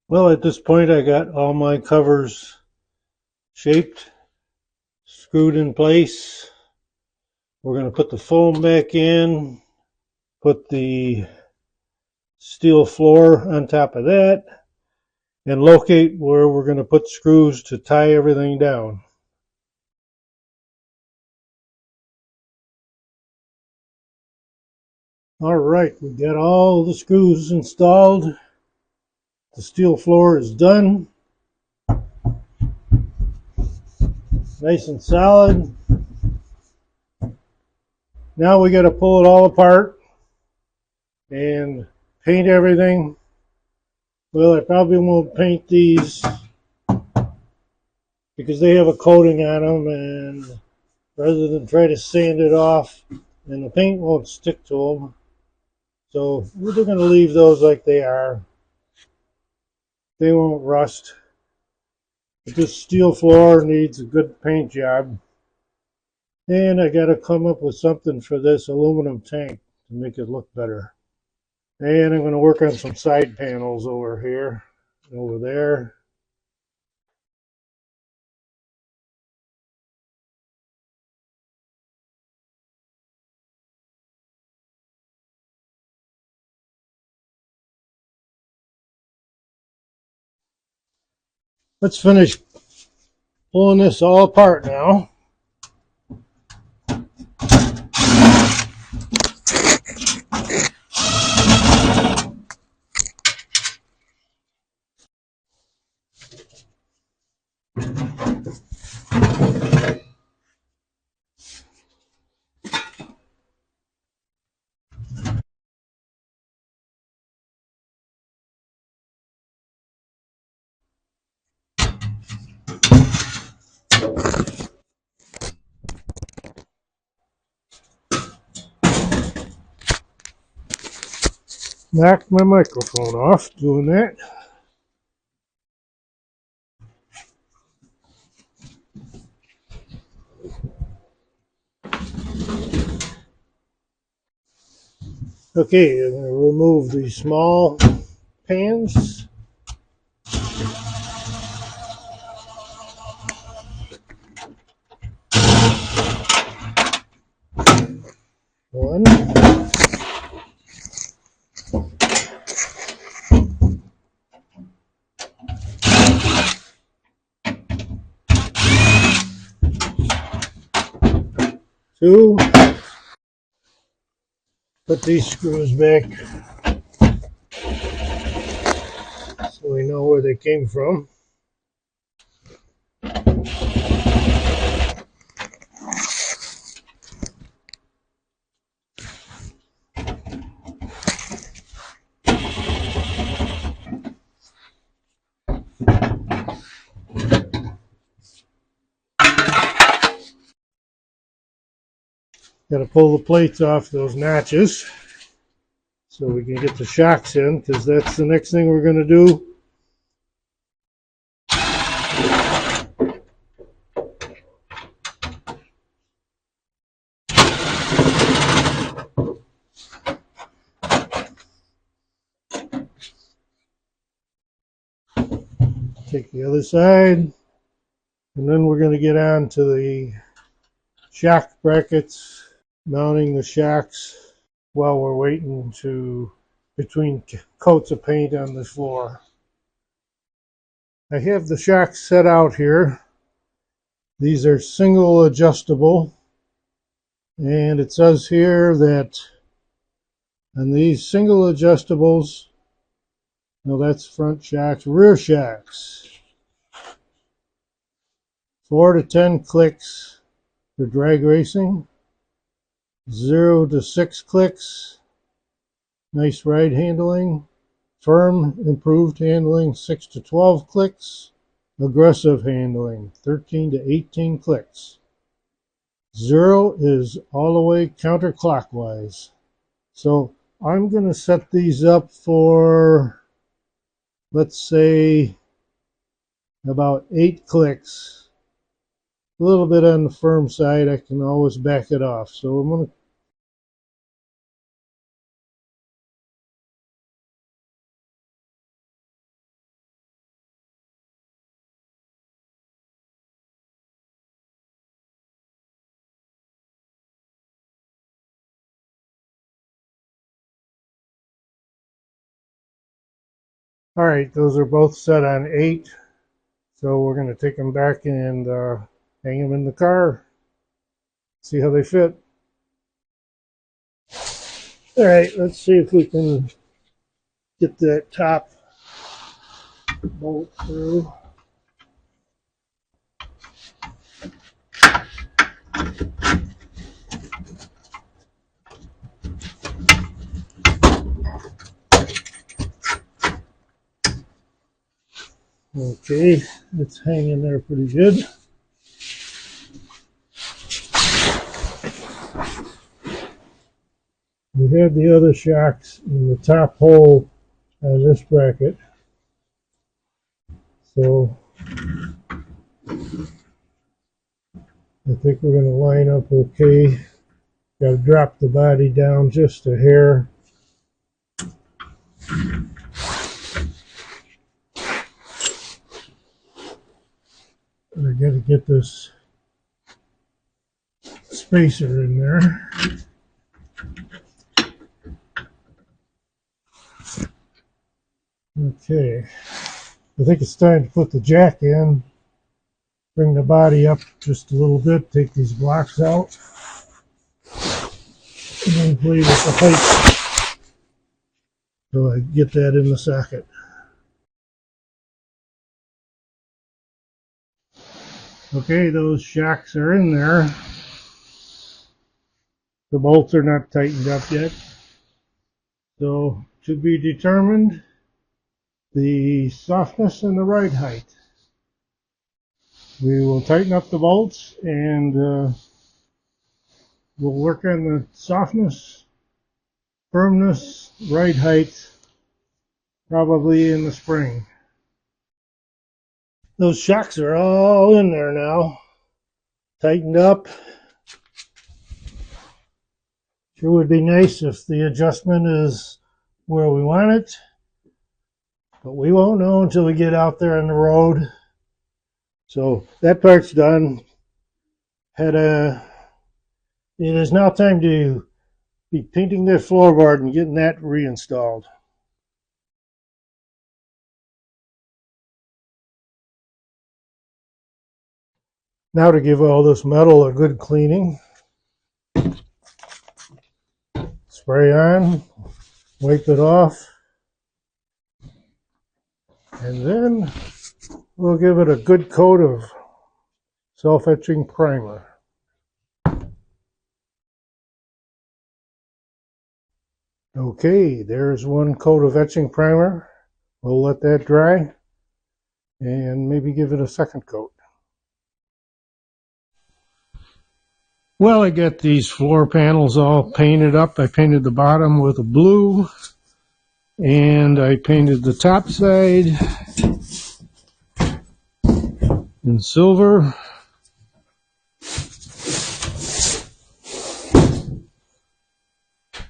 Well, at this point, I got all my covers shaped, screwed in place. We're going to put the foam back in, put the steel floor on top of that, and locate where we're going to put screws to tie everything down. All right, we got all the screws installed. The steel floor is done, nice and solid. Now we got to pull it all apart and paint everything. Well, I probably won't paint these because they have a coating on them, and rather than try to sand it off, and the paint won't stick to them. So we're just going to leave those like they are. They won't rust. But this steel floor needs a good paint job. And I got to come up with something for this aluminum tank to make it look better. And I'm going to work on some side panels over here, over there. Let's finish pulling this all apart now. Knocked my microphone off doing that. Okay, I'm going to remove the small pans. One. Two. Put these screws back so we know where they came from. Got to pull the plates off those notches so we can get the shocks in, because that's the next thing we're going to do. Take the other side, and then we're going to get on to the shock brackets, mounting the shocks while we're waiting to between coats of paint on the floor. I have the shocks set out here. These are single adjustable, and it says here that on these single adjustables, no, that's front shocks, rear shocks, 4 to 10 clicks for drag racing, 0 to 6 clicks, nice ride handling, firm improved handling, 6 to 12 clicks, aggressive handling, 13 to 18 clicks. 0 is all the way counterclockwise. So I'm going to set these up for, let's say, about 8 clicks. A little bit on the firm side, I can always back it off. So I'm going to All right, those are both set on 8. So we're going to take them back and hang them in the car. See how they fit. All right, let's see if we can get that top bolt through. Okay, it's hanging there pretty good. We have the other shocks in the top hole on this bracket. So I think we're going to line up okay. Got to drop the body down just a hair. I got to get this spacer in there. Okay, I think it's time to put the jack in. Bring the body up just a little bit, take these blocks out, and then play with the height so I get that in the socket. Okay, those shocks are in there. The bolts are not tightened up yet. So, to be determined, the softness and the ride height. We will tighten up the bolts and we'll work on the softness, firmness, ride height, probably in the spring. Those shocks are all in there now, tightened up. Sure would be nice if the adjustment is where we want it, but we won't know until we get out there on the road. So that part's done. It is now time to be painting this floorboard and getting that reinstalled. Now to give all this metal a good cleaning. Spray on, wipe it off, and then we'll give it a good coat of self-etching primer. Okay, there's one coat of etching primer. We'll let that dry and maybe give it a second coat. Well, I got these floor panels all painted up. I painted the bottom with a blue, and I painted the top side in silver.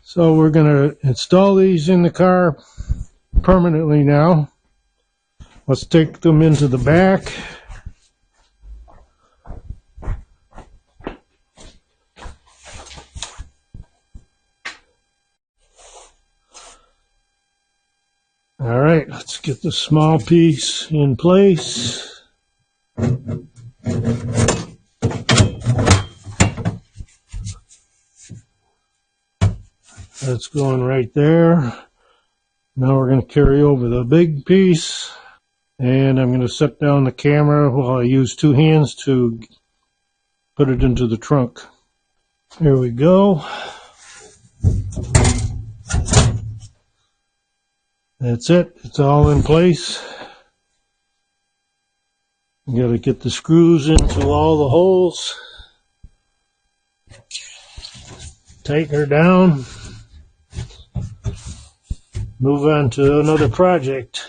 So we're going to install these in the car permanently now. Let's take them into the back. All right, let's get the small piece in place. That's going right there. Now we're going to carry over the big piece, and I'm going to set down the camera while I use 2 hands to put it into the trunk. Here we go. That's it. It's all in place. You got to get the screws into all the holes. Tighten her down. Move on to another project.